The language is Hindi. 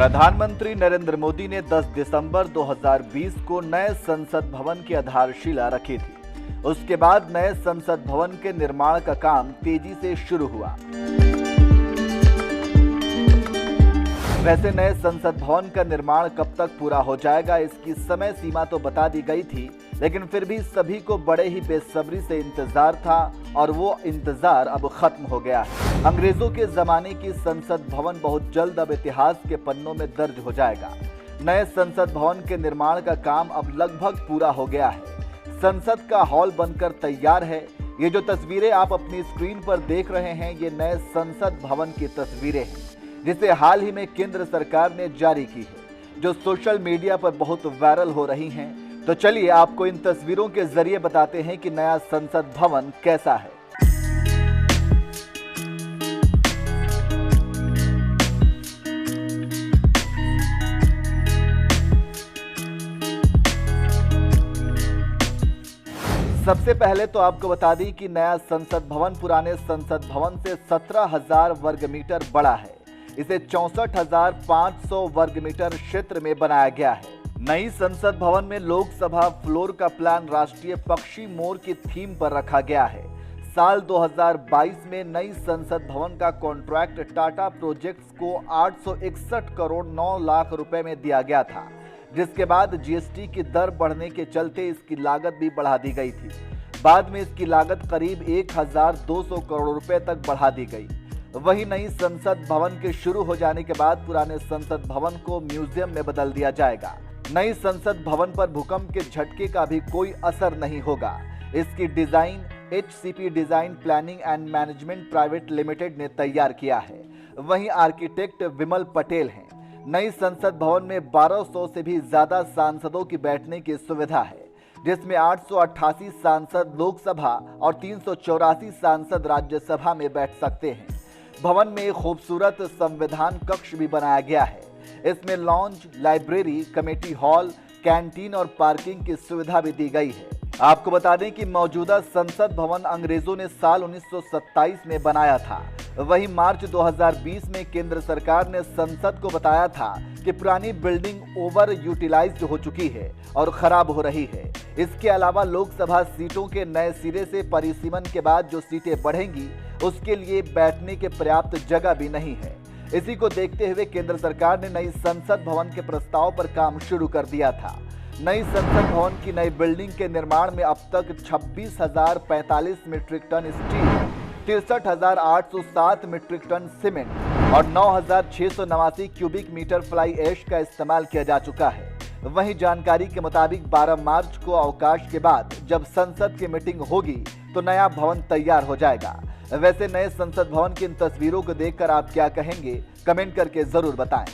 प्रधानमंत्री नरेंद्र मोदी ने 10 दिसंबर 2020 को नए संसद भवन की आधारशिला रखी थी। उसके बाद नए संसद भवन के निर्माण का काम तेजी से शुरू हुआ। वैसे नए संसद भवन का निर्माण कब तक पूरा हो जाएगा, इसकी समय सीमा तो बता दी गई थी, लेकिन फिर भी सभी को बड़े ही बेसब्री से इंतजार था और वो इंतजार अब खत्म हो गया है। अंग्रेजों के जमाने की संसद भवन बहुत जल्द अब इतिहास के पन्नों में दर्ज हो जाएगा। नए संसद भवन के निर्माण का काम अब लगभग पूरा हो गया है। संसद का हॉल बनकर तैयार है। ये जो तस्वीरें आप अपनी स्क्रीन पर देख रहे हैं, ये नए संसद भवन की तस्वीरें हैं, जिसे हाल ही में केंद्र सरकार ने जारी की है, जो सोशल मीडिया पर बहुत वायरल हो रही हैं। तो चलिए आपको इन तस्वीरों के जरिए बताते हैं कि नया संसद भवन कैसा है। सबसे पहले तो आपको बता दी कि नया संसद भवन पुराने संसद भवन से 17,000 वर्ग मीटर बड़ा है। इसे 64,500 वर्ग मीटर क्षेत्र में बनाया गया है। नई संसद भवन में लोकसभा फ्लोर का प्लान राष्ट्रीय पक्षी मोर की थीम पर रखा गया है। साल 2022 में नई संसद भवन का कॉन्ट्रैक्ट टाटा प्रोजेक्ट्स को 861 करोड़ 9 लाख रुपए में दिया गया था, जिसके बाद जीएसटी की दर बढ़ने के चलते इसकी लागत भी बढ़ा दी गई थी। बाद में इसकी लागत करीब 1,200 करोड़ रुपए तक बढ़ा दी गई। वहीं नई संसद भवन के शुरू हो जाने के बाद पुराने संसद भवन को म्यूजियम में बदल दिया जाएगा। नई संसद भवन पर भूकंप के झटके का भी कोई असर नहीं होगा। इसकी design HCP design planning and management private limited ने तैयार किया है। वहीं आर्किटेक्ट विमल पटेल हैं। नई संसद भवन में 1200 से भी ज्यादा सांसदों की बैठने की सुविधा है, जिसमें 888 सांसद लोकसभा और 384 सांसद राज्यसभा में बैठ सकते हैं। भवन में एक खूबसूरत संविधान कक्ष भी बनाया गया है। इसमें lounge, library, committee hall, canteen और पार्किंग की सुविधा भी दी गई है। आपको बता दें कि मौजूदा संसद भवन अंग्रेजों ने साल 1927 में बनाया था। वहीं मार्च 2020 में केंद्र सरकार ने संसद को बताया था कि पुरानी बिल्डिंग ओवर यूटिलाइज्ड हो चुकी है और खराब हो रही है। इसके अलावा लोकसभा सीटों के नए सिरे से परिसीमन के बाद जो सीटें बढ़ेंगी, उसके लिए बैठने के पर्याप्त जगह भी नहीं है। इसी को देखते हुए केंद्र सरकार ने नई संसद भवन के प्रस्ताव पर काम शुरू कर दिया था। नई संसद भवन की नई बिल्डिंग के निर्माण में अब तक 26,045 metric ton steel, 63,807 metric ton cement और 9,689 क्यूबिक मीटर फ्लाई ऐश का इस्तेमाल किया जा चुका है। वहीं जानकारी के मुताबिक 12 मार्च को अवकाश के बाद जब संसद की मीटिंग होगी तो नया भवन तैयार हो जाएगा। वैसे नए संसद भवन की इन तस्वीरों को देखकर आप क्या कहेंगे, कमेंट करके जरूर बताएं।